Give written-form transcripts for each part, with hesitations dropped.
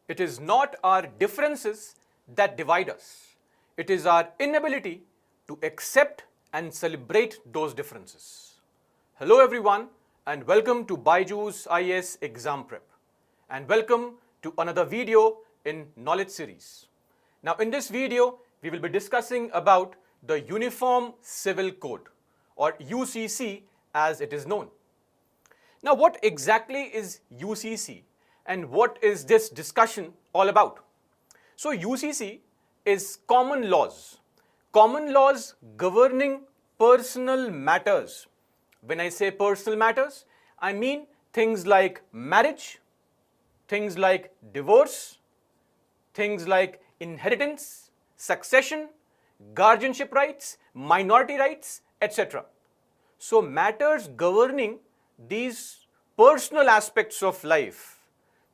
It is not our differences that divide us. It is our inability to accept and celebrate those differences. Hello everyone and welcome to Byjus IAS Exam Prep and welcome to another video in Knowledge Series. Now in this video, we will be discussing about the Uniform Civil Code or UCC as it is known. Now what exactly is UCC and what is this discussion all about? So UCC is common laws governing personal matters. When I say personal matters, I mean things like marriage, things like divorce, things like inheritance, succession, guardianship rights, minority rights, etc. So matters governing these personal aspects of life,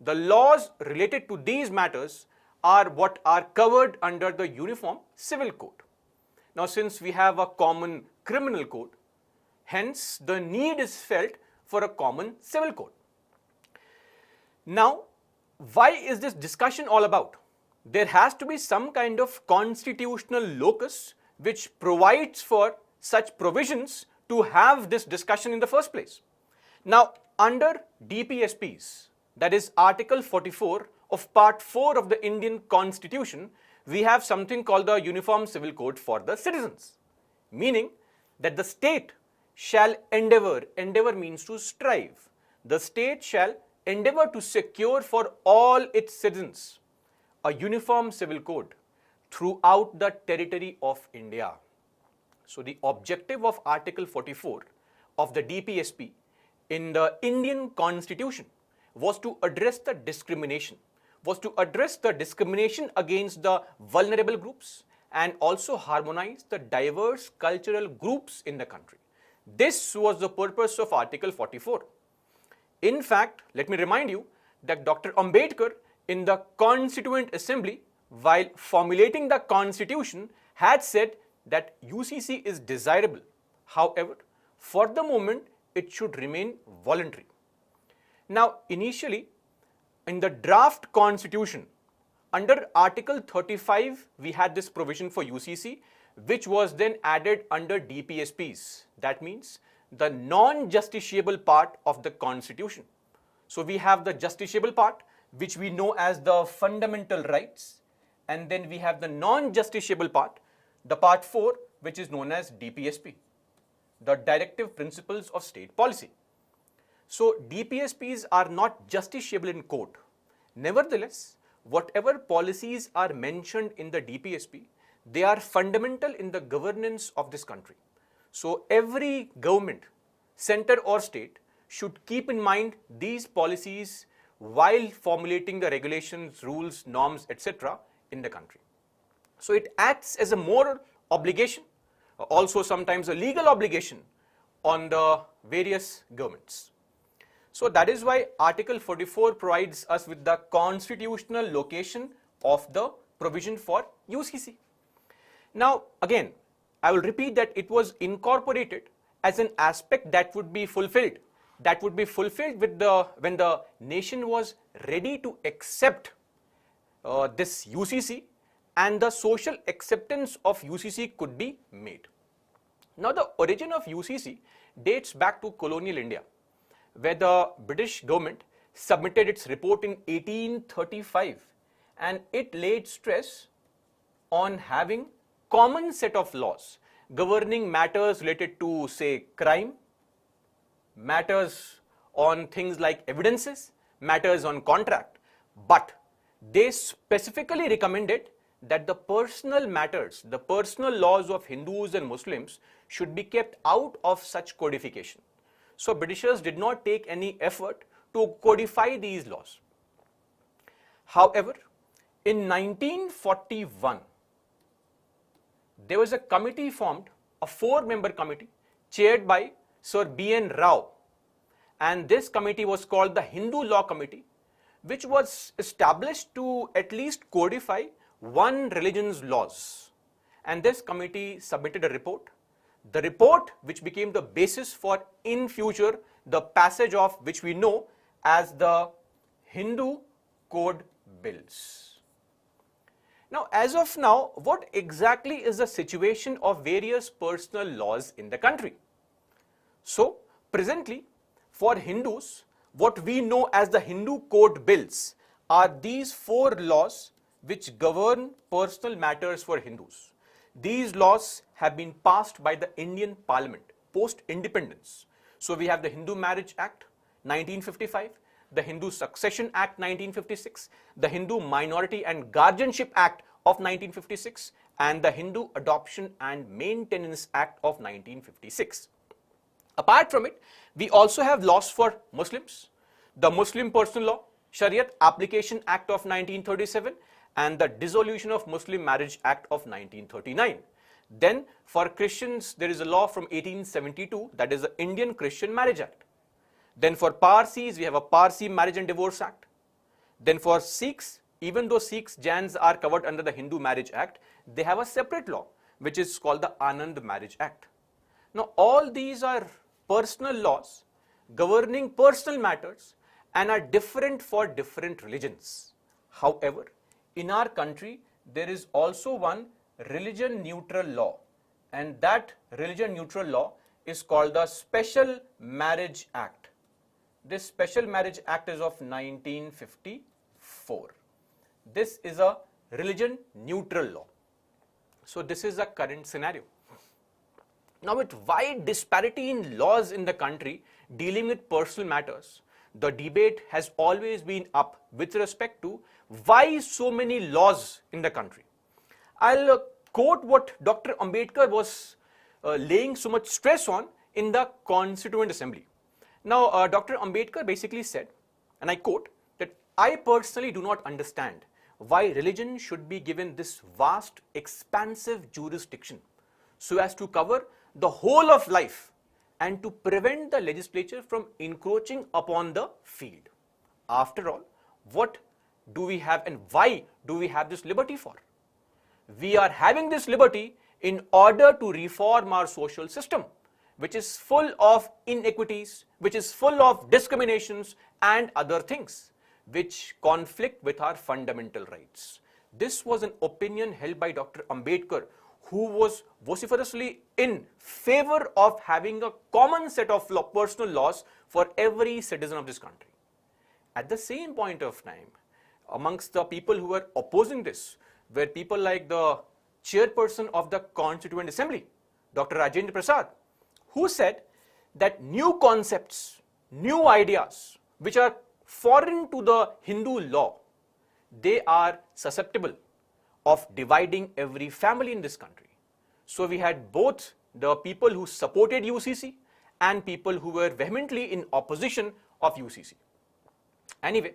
the laws related to these matters are what are covered under the Uniform Civil Code. Now since we have a common criminal code, hence the need is felt for a common civil code. Now, why is this discussion all about? There has to be some kind of constitutional locus which provides for such provisions to have this discussion in the first place. Now, under DPSPs, that is Article 44 of Part 4 of the Indian Constitution, we have something called the Uniform Civil Code for the citizens, meaning that the state shall endeavour means to strive, the state shall endeavour to secure for all its citizens a uniform civil code throughout the territory of India. So the objective of Article 44 of the DPSP in the Indian Constitution was to address the discrimination, against the vulnerable groups and also harmonize the diverse cultural groups in the country. This was the purpose of Article 44. In fact, let me remind you that Dr. Ambedkar in the Constituent Assembly, while formulating the Constitution, had said that UCC is desirable. However, for the moment, it should remain voluntary. Now, initially, in the draft Constitution, under Article 35, we had this provision for UCC, which was then added under DPSPs. That means the non-justiciable part of the Constitution. So we have the justiciable part, which we know as the fundamental rights, and then we have the non-justiciable part, the part 4, which is known as DPSP, the Directive Principles of State Policy. So DPSPs are not justiciable in court. Nevertheless, whatever policies are mentioned in the DPSP, they are fundamental in the governance of this country. So every government, center or state, should keep in mind these policies while formulating the regulations, rules, norms, etc. in the country. So it acts as a moral obligation, also sometimes a legal obligation on the various governments. So that is why Article 44 provides us with the constitutional location of the provision for UCC. Now again, I will repeat that it was incorporated as an aspect that would be fulfilled when the nation was ready to accept this UCC and the social acceptance of UCC could be made. Now the origin of UCC dates back to colonial India, where the British government submitted its report in 1835 and it laid stress on having common set of laws governing matters related to, say, crime, matters on things like evidences, matters on contract, but they specifically recommended that the personal matters, the personal laws of Hindus and Muslims should be kept out of such codification. So Britishers did not take any effort to codify these laws. However, in 1941, there was a committee formed, a 4-member committee chaired by Sir B.N. Rao, and this committee was called the Hindu Law Committee, which was established to at least codify one religion's laws. And this committee submitted a report. The report which became the basis for in future the passage of which we know as the Hindu Code bills. Now, as of now, what exactly is the situation of various personal laws in the country? So, presently, for Hindus, what we know as the Hindu Code Bills are these 4 laws which govern personal matters for Hindus. These laws have been passed by the Indian Parliament post-independence. So, we have the Hindu Marriage Act 1955, the Hindu Succession Act 1956, the Hindu Minority and Guardianship Act of 1956, and the Hindu Adoption and Maintenance Act of 1956. Apart from it, we also have laws for Muslims, the Muslim Personal Law, Shariat Application Act of 1937, and the Dissolution of Muslim Marriage Act of 1939. Then for Christians, there is a law from 1872, that is the Indian Christian Marriage Act. Then for Parsis, we have a Parsi Marriage and Divorce Act. Then for Sikhs, even though Sikhs, Jains are covered under the Hindu Marriage Act, they have a separate law which is called the Anand Marriage Act. Now, all these are personal laws governing personal matters and are different for different religions. However, in our country, there is also one religion neutral law, and that religion neutral law is called the Special Marriage Act. This Special Marriage Act is of 1954. This is a religion neutral law. So this is the current scenario. Now, with wide disparity in laws in the country dealing with personal matters, the debate has always been up with respect to why so many laws in the country. I'll quote what Dr. Ambedkar was laying so much stress on in the Constituent Assembly. Now, Dr. Ambedkar basically said, and I quote, that I personally do not understand why religion should be given this vast, expansive jurisdiction so as to cover the whole of life and to prevent the legislature from encroaching upon the field. After all, what do we have and why do we have this liberty for? We are having this liberty in order to reform our social system, which is full of inequities, which is full of discriminations and other things, which conflict with our fundamental rights. This was an opinion held by Dr. Ambedkar, who was vociferously in favor of having a common set of personal laws for every citizen of this country. At the same point of time, amongst the people who were opposing this were people like the chairperson of the Constituent Assembly, Dr. Rajendra Prasad, who said that new concepts, new ideas, which are foreign to the Hindu law, they are susceptible of dividing every family in this country. So we had both the people who supported UCC and people who were vehemently in opposition of UCC. Anyway,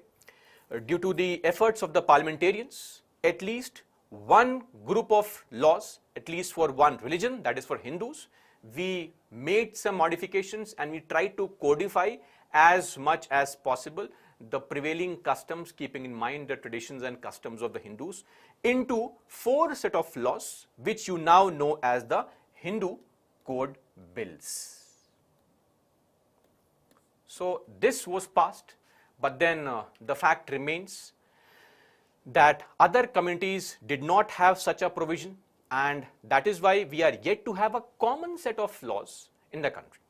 due to the efforts of the parliamentarians, at least one group of laws, at least for one religion, that is for Hindus, we made some modifications and we tried to codify as much as possible the prevailing customs, keeping in mind the traditions and customs of the Hindus, into 4 set of laws which you now know as the Hindu Code Bills. So this was passed, but then the fact remains that other communities did not have such a provision, and that is why we are yet to have a common set of laws in the country.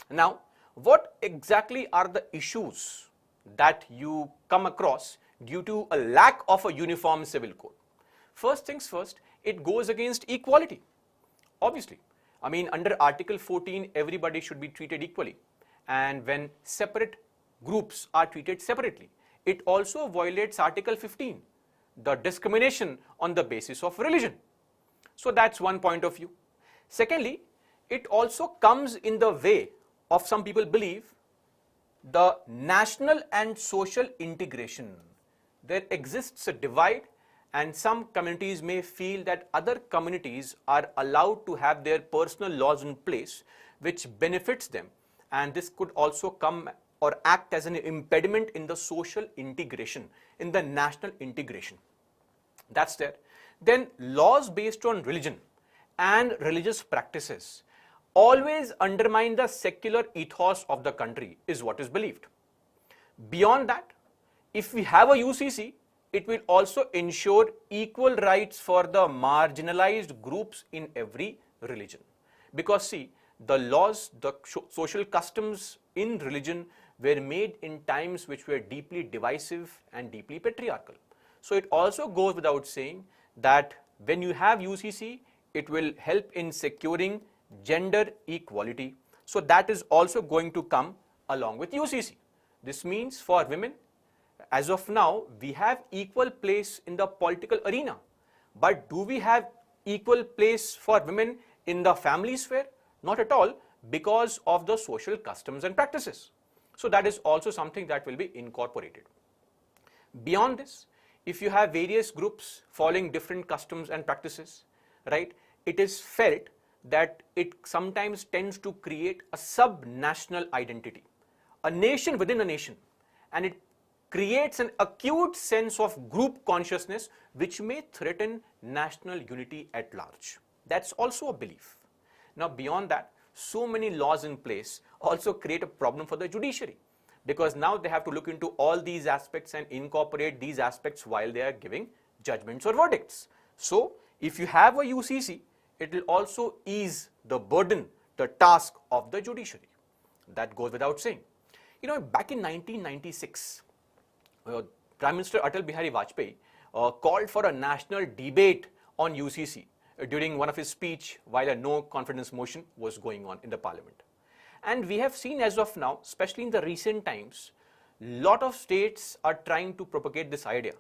Now, what exactly are the issues that you come across due to a lack of a uniform civil code? First things first, it goes against equality. Obviously, I mean, under Article 14, everybody should be treated equally, and when separate groups are treated separately, it also violates Article 15, the discrimination on the basis of religion. So that's one point of view. Secondly, it also comes in the way of, some people believe, the national and social integration. There exists a divide, and some communities may feel that other communities are allowed to have their personal laws in place which benefits them, and this could also come or act as an impediment in the social integration, in the national integration. That's there. Then laws based on religion and religious practices always undermine the secular ethos of the country, is what is believed. Beyond that, if we have a UCC, it will also ensure equal rights for the marginalized groups in every religion. Because see, the laws, the social customs in religion were made in times which were deeply divisive and deeply patriarchal. So it also goes without saying that when you have UCC, it will help in securing gender equality. So that is also going to come along with UCC. This means for women, as of now, we have equal place in the political arena. But do we have equal place for women in the family sphere? Not at all, because of the social customs and practices. So that is also something that will be incorporated. Beyond this, if you have various groups following different customs and practices, right, it is felt that it sometimes tends to create a sub-national identity, a nation within a nation, and it creates an acute sense of group consciousness which may threaten national unity at large. That's also a belief. Now, beyond that, so many laws in place also create a problem for the judiciary, because now they have to look into all these aspects and incorporate these aspects while they are giving judgments or verdicts. So, if you have a UCC, it will also ease the burden, the task of the judiciary. That goes without saying. You know, back in 1996, Prime Minister Atal Bihari Vajpayee called for a national debate on UCC during one of his speech while a no confidence motion was going on in the parliament. And we have seen as of now, especially in the recent times, lot of states are trying to propagate this idea.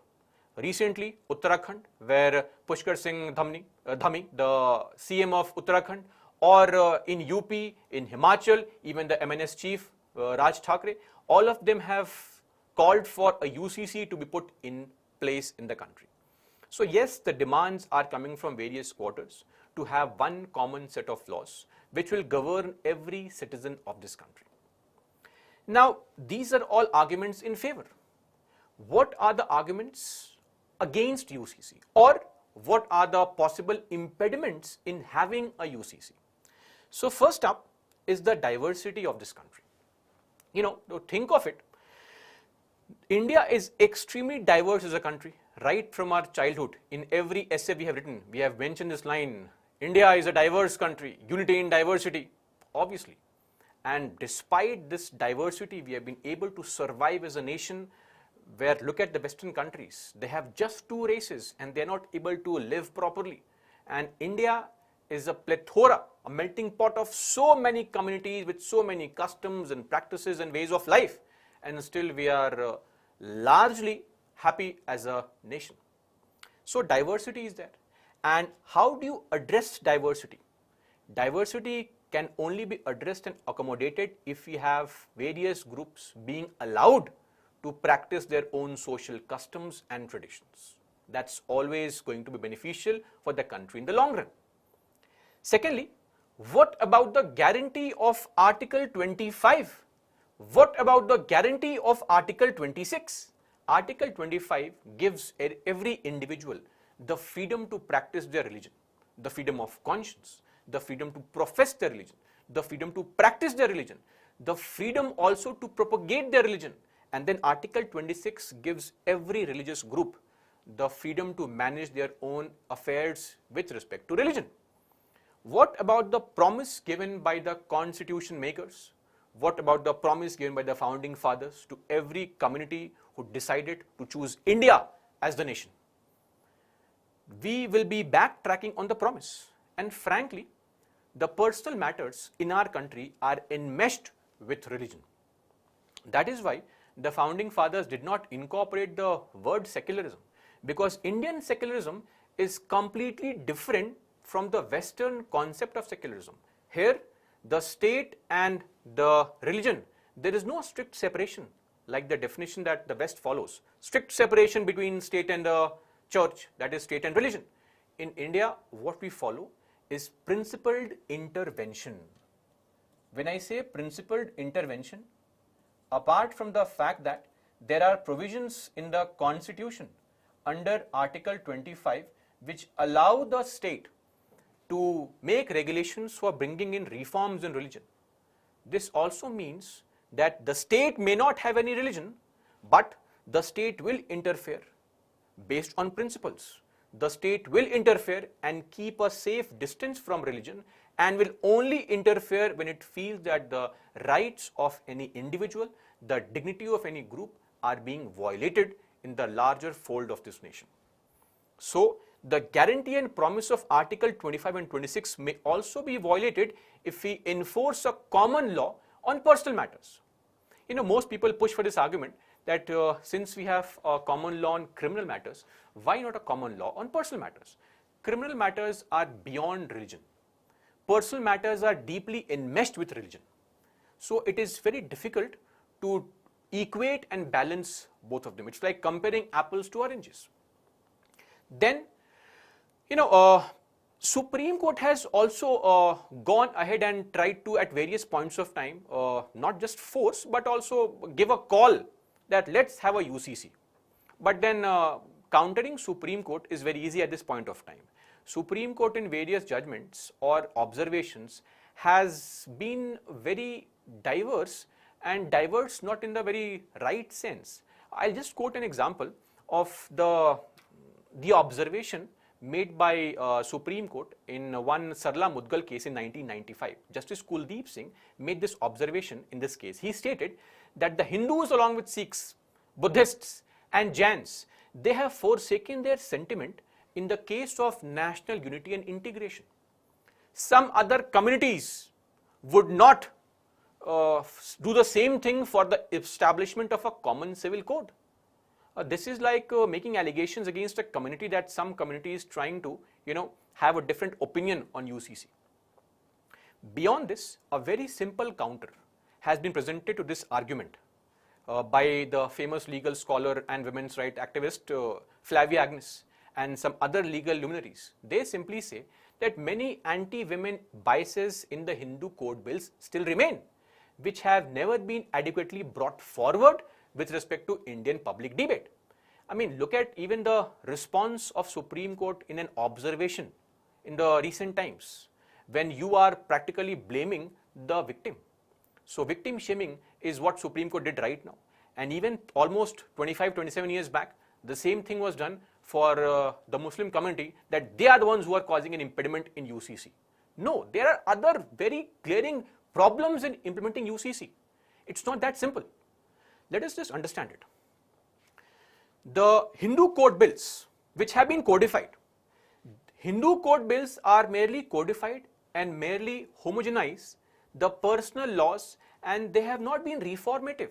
Recently, Uttarakhand, where Pushkar Singh Dhami, the CM of Uttarakhand, or in UP, in Himachal, even the MNS chief, Raj Thackeray, all of them have called for a UCC to be put in place in the country. So yes, the demands are coming from various quarters to have one common set of laws which will govern every citizen of this country. Now, these are all arguments in favor. What are the arguments against UCC, or what are the possible impediments in having a UCC? So first up is the diversity of this country. You know, to think of it, India is extremely diverse as a country. Right from our childhood, in every essay we have written, we have mentioned this line, India is a diverse country, unity in diversity, obviously. And despite this diversity, we have been able to survive as a nation where, look at the Western countries, they have just 2 races and they are not able to live properly. And India is a plethora, a melting pot of so many communities with so many customs and practices and ways of life. And still we are largely happy as a nation. So diversity is there. And how do you address diversity? Diversity can only be addressed and accommodated if we have various groups being allowed to practice their own social customs and traditions. That's always going to be beneficial for the country in the long run. Secondly, what about the guarantee of Article 25? What about the guarantee of Article 26? Article 25 gives every individual the freedom to practice their religion, the freedom of conscience, the freedom to profess their religion, the freedom to practice their religion, the freedom also to propagate their religion. And then Article 26 gives every religious group the freedom to manage their own affairs with respect to religion. What about the promise given by the constitution makers? What about the promise given by the founding fathers to every community who decided to choose India as the nation? We will be backtracking on the promise. And frankly, the personal matters in our country are enmeshed with religion. That is why the founding fathers did not incorporate the word secularism, because Indian secularism is completely different from the Western concept of secularism. Here, the state and the religion, there is no strict separation like the definition that the West follows. Strict separation between state and the church, that is state and religion. In India, what we follow is principled intervention. When I say principled intervention, apart from the fact that there are provisions in the Constitution under Article 25 which allow the state to make regulations for bringing in reforms in religion. This also means that the state may not have any religion, but the state will interfere based on principles. The state will interfere and keep a safe distance from religion and will only interfere when it feels that the rights of any individual, the dignity of any group are being violated in the larger fold of this nation. So, the guarantee and promise of Article 25 and 26 may also be violated if we enforce a common law on personal matters. Most people push for this argument that since we have a common law on criminal matters, why not a common law on personal matters? Criminal matters are beyond religion. Personal matters are deeply enmeshed with religion. So it is very difficult to equate and balance both of them. It's like comparing apples to oranges. Then, Supreme Court has also gone ahead and tried to, at various points of time, not just force, but also give a call that let's have a UCC. But then countering Supreme Court is very easy at this point of time. Supreme Court in various judgments or observations has been very diverse and diverse not in the very right sense. I'll just quote an example of the observation made by Supreme Court in one Sarla Mudgal case in 1995. Justice Kuldeep Singh made this observation in this case. He stated that the Hindus along with Sikhs, Buddhists and Jains, they have forsaken their sentiment in the case of national unity and integration. Some other communities would not do the same thing for the establishment of a common civil code. This is like making allegations against a community that some community is trying to, have a different opinion on UCC. Beyond this, a very simple counter has been presented to this argument by the famous legal scholar and women's rights activist Flavia Agnes and some other legal luminaries. They simply say that many anti-women biases in the Hindu code bills still remain, which have never been adequately brought forward with respect to Indian public debate. Look at even the response of Supreme Court in an observation in the recent times when you are practically blaming the victim. So victim shaming is what Supreme Court did right now. And even almost 25-27 years back, the same thing was done for the Muslim community, that they are the ones who are causing an impediment in UCC. No, there are other very glaring problems in implementing UCC. It's not that simple. Let us just understand it. The Hindu code bills, which have been codified, Hindu code bills are merely codified and merely homogenize the personal laws, and they have not been reformative.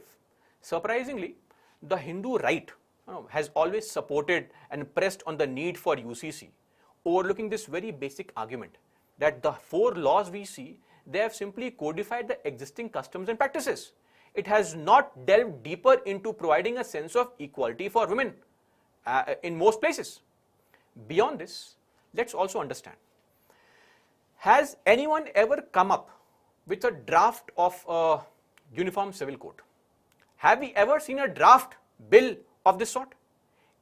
Surprisingly, the Hindu right has always supported and pressed on the need for UCC, overlooking this very basic argument that the 4 laws we see, they have simply codified the existing customs and practices. It has not delved deeper into providing a sense of equality for women in most places. Beyond this, let's also understand, has anyone ever come up with a draft of a uniform civil code? Have we ever seen a draft bill of this sort?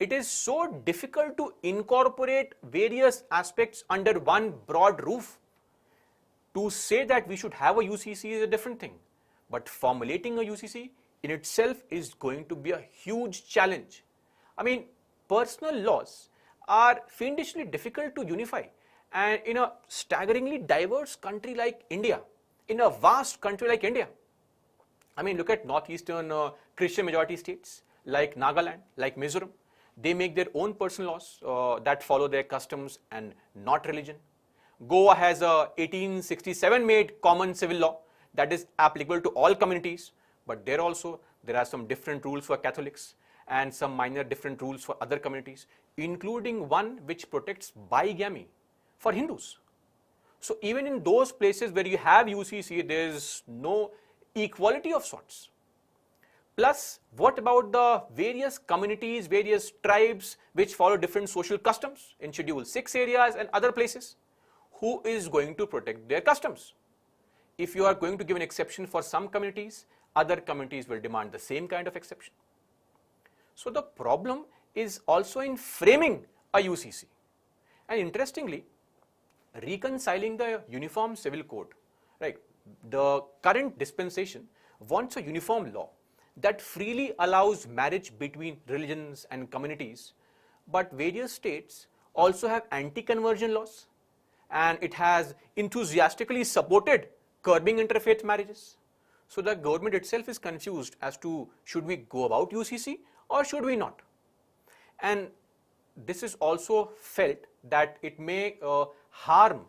It is so difficult to incorporate various aspects under one broad roof. To say that we should have a UCC is a different thing, but formulating a UCC in itself is going to be a huge challenge. Personal laws are fiendishly difficult to unify, and in a staggeringly diverse country like India, in a vast country like India. Look at northeastern Christian majority states like Nagaland, like Mizoram. They make their own personal laws that follow their customs and not religion. Goa has a 1867 made common civil law that is applicable to all communities, but there are some different rules for Catholics and some minor different rules for other communities, including one which protects bigamy for Hindus. So even in those places where you have UCC, there is no equality of sorts. Plus, what about the various communities, various tribes which follow different social customs in Schedule 6 areas and other places? Who is going to protect their customs? If you are going to give an exception for some communities, other communities will demand the same kind of exception. So the problem is also in framing a UCC. And interestingly, reconciling the Uniform Civil Code, right? The current dispensation wants a uniform law that freely allows marriage between religions and communities but various states also have anti-conversion laws, and it has enthusiastically supported curbing interfaith marriages. So the government itself is confused as to should we go about UCC or should we not. And this is also felt that it may harm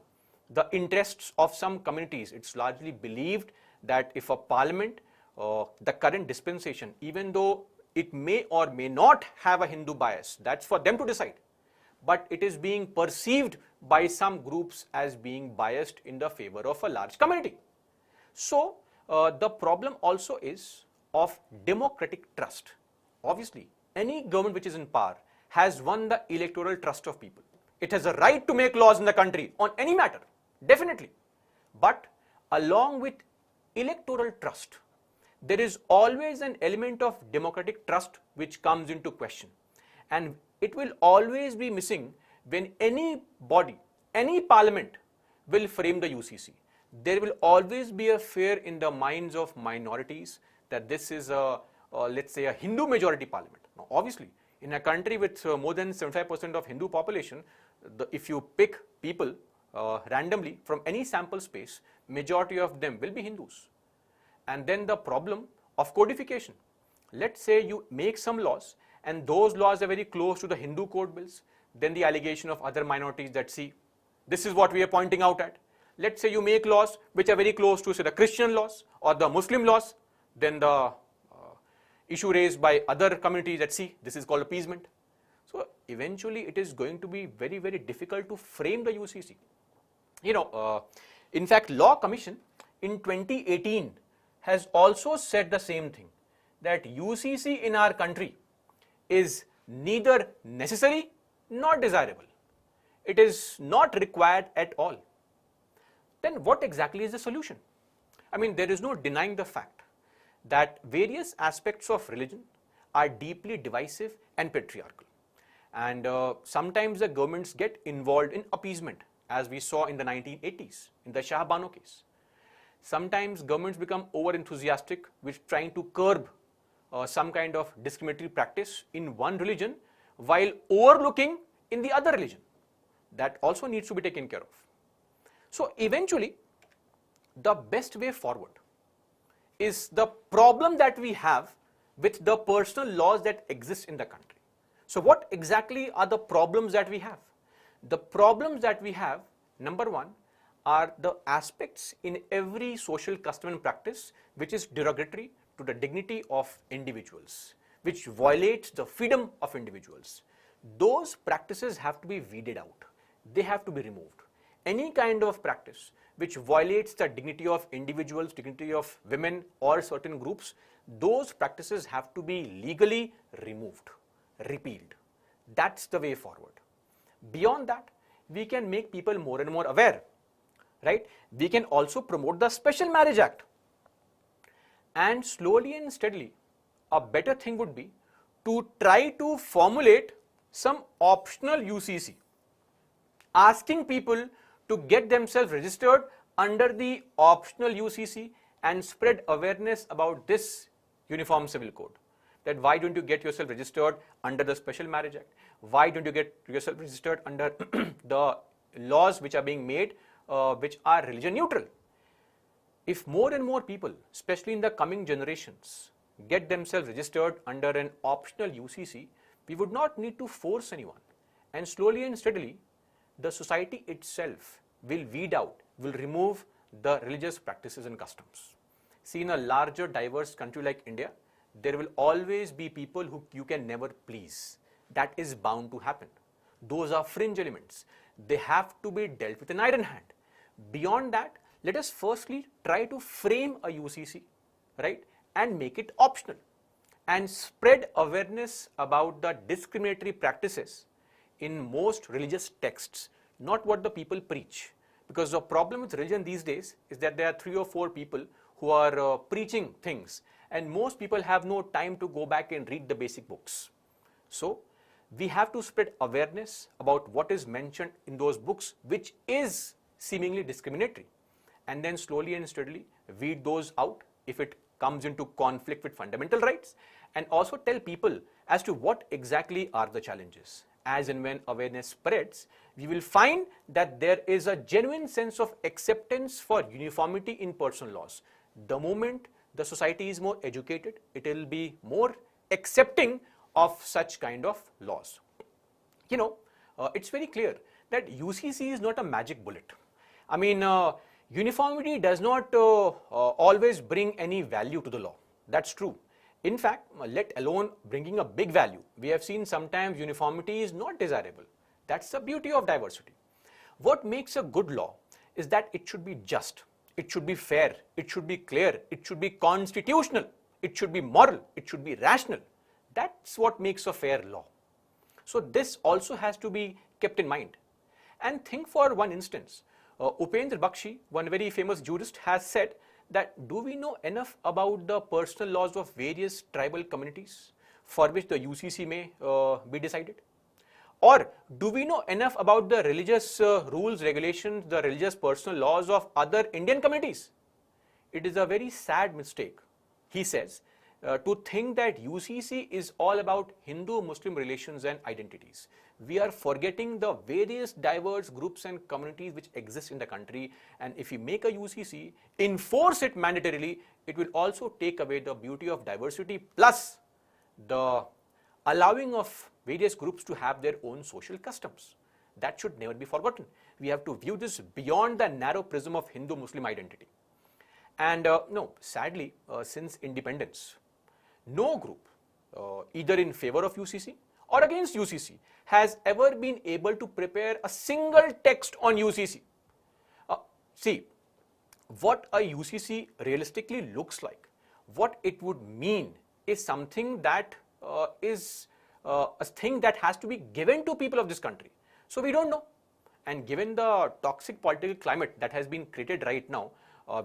the interests of some communities. It's largely believed that if a parliament, the current dispensation, even though it may or may not have a Hindu bias, that's for them to decide, but it is being perceived by some groups as being biased in the favor of a large community. So the problem also is of democratic trust. Obviously, any government which is in power has won the electoral trust of people. It has a right to make laws in the country on any matter, definitely. But along with electoral trust, there is always an element of democratic trust which comes into question. And it will always be missing when any body, any parliament will frame the UCC. There will always be a fear in the minds of minorities that this is let's say a Hindu majority parliament. Now, obviously, in a country with more than 75% of Hindu population, if you pick people randomly from any sample space, majority of them will be Hindus. And then the problem of codification. Let's say you make some laws and those laws are very close to the Hindu code bills, then the allegation of other minorities that, see, this is what we are pointing out at. Let's say you make laws which are very close to, say, the Christian laws or the Muslim laws, then the issue raised by other communities that, see, this is called appeasement. So eventually it is going to be very, very difficult to frame the UCC. In fact, Law Commission in 2018 has also said the same thing, that UCC in our country is neither necessary nor desirable. It is not required at all. Then what exactly is the solution? I mean, there is no denying the fact that various aspects of religion are deeply divisive and patriarchal. And sometimes the governments get involved in appeasement, as we saw in the 1980s in the Shah Bano case. Sometimes governments become over-enthusiastic with trying to curb some kind of discriminatory practice in one religion while overlooking in the other religion. That also needs to be taken care of. So eventually, the best way forward is the problem that we have with the personal laws that exist in the country. So what exactly are the problems that we have? The problems that we have, number one, are the aspects in every social custom and practice which is derogatory to the dignity of individuals, which violates the freedom of individuals. Those practices have to be weeded out. They have to be removed. Any kind of practice which violates the dignity of individuals, dignity of women or certain groups, those practices have to be legally removed, repealed. That's the way forward. Beyond that, we can make people more and more aware, right? We can also promote the Special Marriage Act. And slowly and steadily, a better thing would be to try to formulate some optional UCC, asking people to get themselves registered under the optional UCC and spread awareness about this Uniform Civil Code. That why don't you get yourself registered under the Special Marriage Act? Why don't you get yourself registered under the laws which are being made which are religion neutral? If more and more people, especially in the coming generations, get themselves registered under an optional UCC, we would not need to force anyone. And slowly and steadily, the society itself will weed out, will remove the religious practices and customs. See, in a larger, diverse country like India, there will always be people who you can never please. That is bound to happen. Those are fringe elements. They have to be dealt with an iron hand. Beyond that, let us firstly try to frame a UCC, right, and make it optional and spread awareness about the discriminatory practices in most religious texts, not what the people preach. Because the problem with religion these days is that there are 3 or 4 people who are preaching things, and most people have no time to go back and read the basic books. So we have to spread awareness about what is mentioned in those books which is seemingly discriminatory, and then slowly and steadily weed those out if it comes into conflict with fundamental rights, and also tell people as to what exactly are the challenges. as and when awareness spreads, we will find that there is a genuine sense of acceptance for uniformity in personal laws. The moment the society is more educated, it will be more accepting of such kind of laws. You know, it's very clear that UCC is not a magic bullet. I mean, uniformity does not always bring any value to the law. That's true. In fact, let alone bringing a big value, we have seen sometimes uniformity is not desirable. That's the beauty of diversity. What makes a good law is that it should be just, it should be fair, it should be clear, it should be constitutional, it should be moral, it should be rational. That's what makes a fair law. So this also has to be kept in mind. And think for one instance, Upendra Bakshi, one very famous jurist, has said that do we know enough about the personal laws of various tribal communities for which the UCC may be decided? Or do we know enough about the religious rules, regulations, the religious personal laws of other Indian communities? It is a very sad mistake, he says, to think that UCC is all about Hindu-Muslim relations and identities. We are forgetting the various diverse groups and communities which exist in the country, and if we make a UCC, enforce it mandatorily, it will also take away the beauty of diversity plus the allowing of various groups to have their own social customs. That should never be forgotten. We have to view this beyond the narrow prism of Hindu-Muslim identity. And no, sadly, since independence, no group, either in favor of UCC or against UCC, has ever been able to prepare a single text on UCC. See, what a UCC realistically looks like, what it would mean is something that is a thing that has to be given to people of this country. So we don't know. And given the toxic political climate that has been created right now,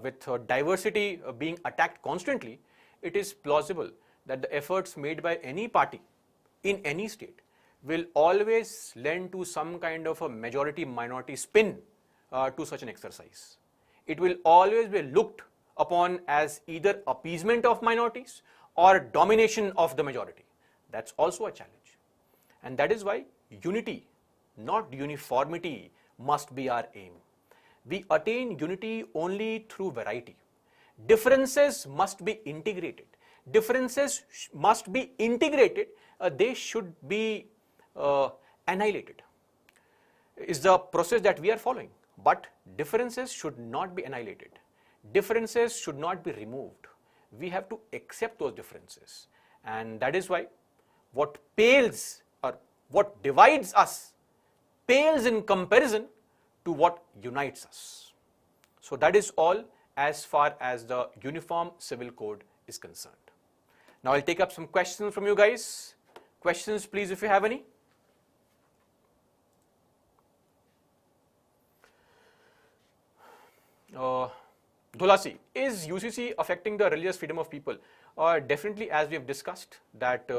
with diversity being attacked constantly, it is plausible that the efforts made by any party in any state will always lend to some kind of a majority-minority spin to such an exercise. It will always be looked upon as either appeasement of minorities or domination of the majority. That's also a challenge. And that is why unity, not uniformity, must be our aim. We attain unity only through variety. Differences must be integrated. Differences must be integrated. They should be annihilated. Is the process that we are following. But differences should not be annihilated. Differences should not be removed. We have to accept those differences. And that is why what pales or what divides us pales in comparison to what unites us. So that is all as far as the Uniform Civil Code is concerned. Now I'll take up some questions from you guys. Questions please if you have any. Dhulasi, is UCC affecting the religious freedom of people? Definitely, as we have discussed, that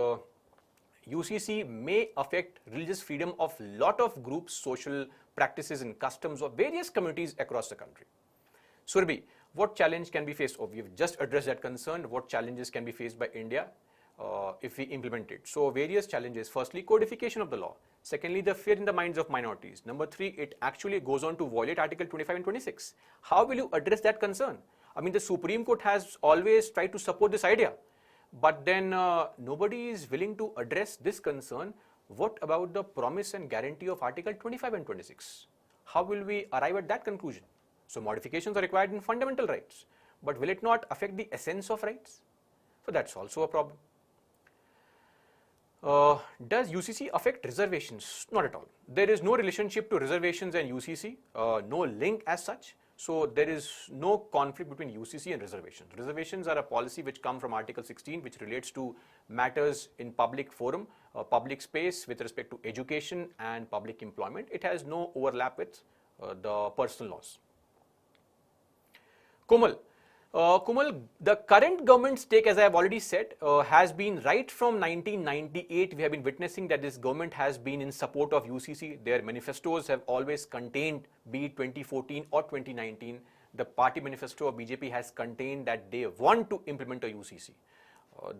UCC may affect religious freedom of lot of groups, social practices and customs of various communities across the country. Surabhi, what challenge can be faced? Oh, we have just addressed that concern. What challenges can be faced by India if we implement it? So various challenges. Firstly, codification of the law. Secondly, the fear in the minds of minorities. Number 3, it actually goes on to violate Article 25 and 26. How will you address that concern? I mean, the Supreme Court has always tried to support this idea, but then nobody is willing to address this concern. What about the promise and guarantee of Article 25 and 26? How will we arrive at that conclusion? So modifications are required in fundamental rights, but will it not affect the essence of rights? So that's also a problem. Does UCC affect reservations? Not at all. There is no relationship to reservations and UCC, no link as such. So there is no conflict between UCC and reservations. Reservations are a policy which come from Article 16, which relates to matters in public forum, public space with respect to education and public employment. It has no overlap with the personal laws. Komal, the current government's take, as I have already said, has been right from 1998. We have been witnessing that this government has been in support of UCC. Their manifestos have always contained, be it 2014 or 2019, the party manifesto of BJP has contained that they want to implement a UCC.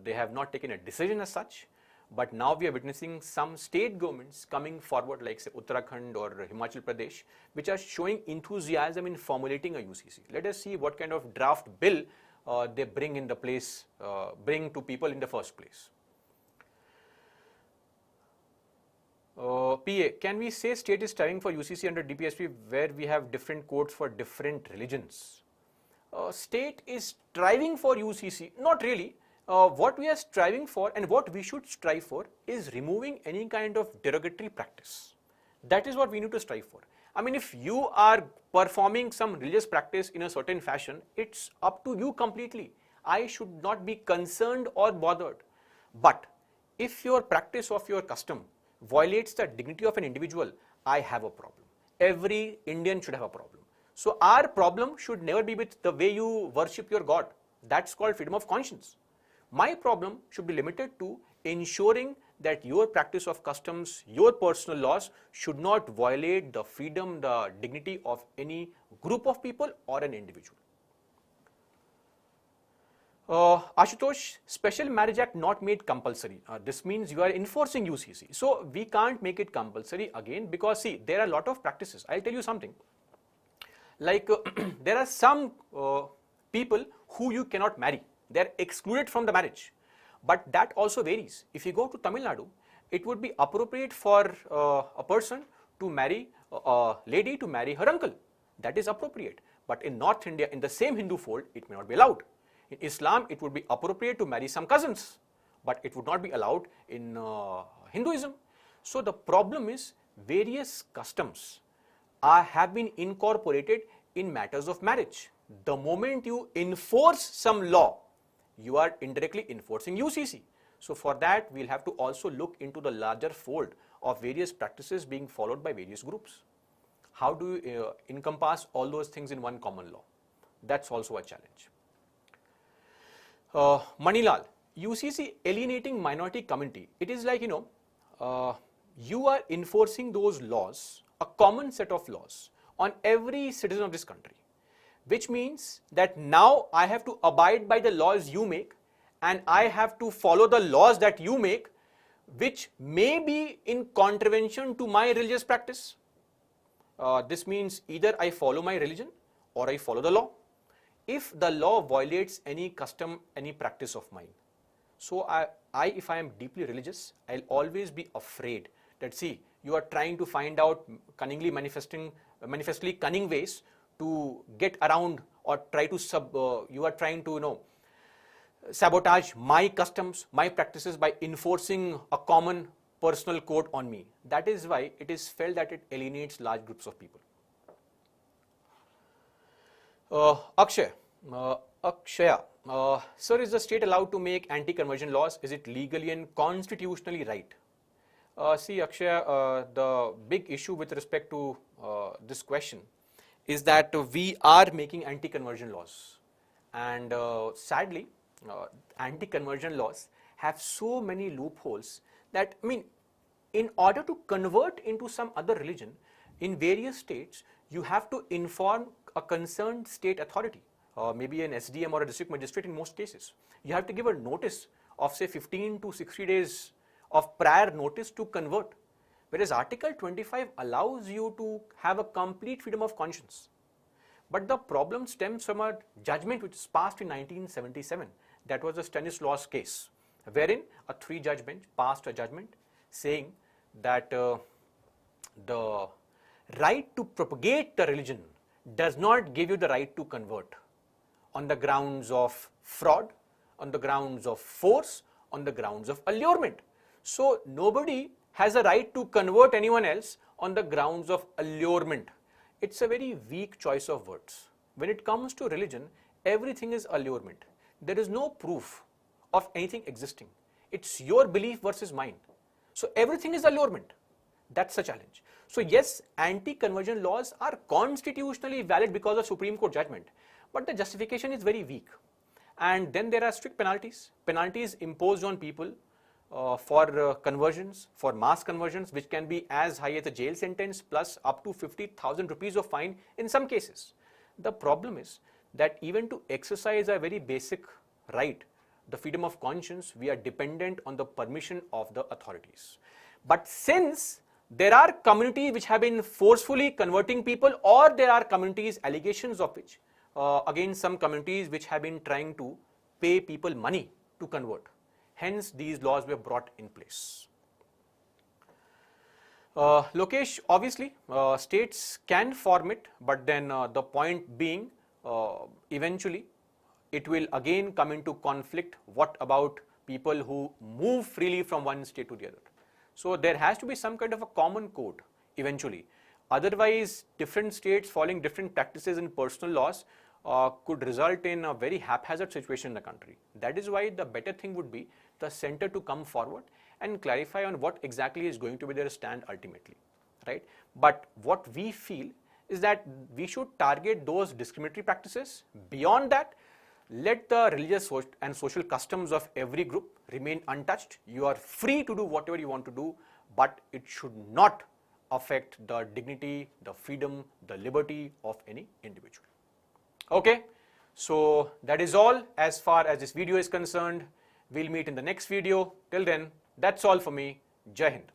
They have not taken a decision as such, But now we are witnessing some state governments coming forward, like say Uttarakhand or Himachal Pradesh, which are showing enthusiasm in formulating a UCC. Let us see what kind of draft bill they bring in the place, bring to people in the first place. PA, can we say state is striving for UCC under DPSP where we have different codes for different religions? State is striving for UCC, not really. What we are striving for and what we should strive for is removing any kind of derogatory practice. That is what we need to strive for. I mean, if you are performing some religious practice in a certain fashion, it's up to you completely. I should not be concerned or bothered. But if your practice of your custom violates the dignity of an individual, I have a problem. Every Indian should have a problem. So our problem should never be with the way you worship your God. That's called freedom of conscience. My problem should be limited to ensuring that your practice of customs, your personal laws should not violate the freedom, the dignity of any group of people or an individual. Ashutosh, Special Marriage Act not made compulsory. This means you are enforcing UCC. So we can't make it compulsory again because see, there are a lot of practices. I'll tell you something. Like there are some people who you cannot marry. They are excluded from the marriage. But that also varies. If you go to Tamil Nadu, it would be appropriate for a person to marry a lady to marry her uncle. That is appropriate. But in North India, in the same Hindu fold, it may not be allowed. In Islam, it would be appropriate to marry some cousins, but it would not be allowed in Hinduism. So the problem is various customs have been incorporated in matters of marriage. The moment you enforce some law, you are indirectly enforcing UCC. So for that, we'll have to also look into the larger fold of various practices being followed by various groups. How do you encompass all those things in one common law? That's also a challenge. Manilal, UCC alienating minority community. It is like, you are enforcing those laws, a common set of laws on every citizen of this country, which means that now I have to abide by the laws you make and I have to follow the laws that you make, which may be in contravention to my religious practice. This means either I follow my religion or I follow the law. If the law violates any custom, any practice of mine, so if I am deeply religious, I'll always be afraid that see, you are trying to find out cunningly manifestly cunning ways to get around or try to you are trying to sabotage my customs, my practices by enforcing a common personal code on me. That is why it is felt that it alienates large groups of people. Akshaya, sir, is the state allowed to make anti-conversion laws? Is it legally and constitutionally right? See, Akshaya, the big issue with respect to this question is that we are making anti-conversion laws, and sadly, anti-conversion laws have so many loopholes that, I mean, in order to convert into some other religion in various states, you have to inform a concerned state authority, maybe an SDM or a district magistrate in most cases. You have to give a notice of say 15 to 60 days of prior notice to convert, whereas Article 25 allows you to have a complete freedom of conscience. But the problem stems from a judgment which was passed in 1977. That was the Stanislaus case, wherein a 3-judge bench passed a judgment saying that the right to propagate the religion does not give you the right to convert on the grounds of fraud, on the grounds of force, on the grounds of allurement. So nobody has a right to convert anyone else on the grounds of allurement. It's a very weak choice of words. When it comes to religion, everything is allurement. There is no proof of anything existing. It's your belief versus mine. So everything is allurement. That's a challenge. So yes, anti-conversion laws are constitutionally valid because of Supreme Court judgment, but the justification is very weak. And then there are strict penalties imposed on people for conversions, for mass conversions, which can be as high as a jail sentence plus up to 50,000 rupees of fine in some cases. The problem is that even to exercise a very basic right, the freedom of conscience, we are dependent on the permission of the authorities. But since there are communities which have been forcefully converting people, or there are communities, allegations of which, against some communities which have been trying to pay people money to convert. Hence, these laws were brought in place. Lokesh, obviously, states can form it, but then the point being, eventually, it will again come into conflict. What about people who move freely from one state to the other? So there has to be some kind of a common code eventually. Otherwise, different states following different practices in personal laws could result in a very haphazard situation in the country. That is why the better thing would be the center to come forward and clarify on what exactly is going to be their stand ultimately, right? But what we feel is that we should target those discriminatory practices. Beyond that, let the religious and social customs of every group remain untouched. You are free to do whatever you want to do, but it should not affect the dignity, the freedom, the liberty of any individual. Okay, so that is all as far as this video is concerned. We'll meet in the next video. Till then, that's all for me. Jai Hind.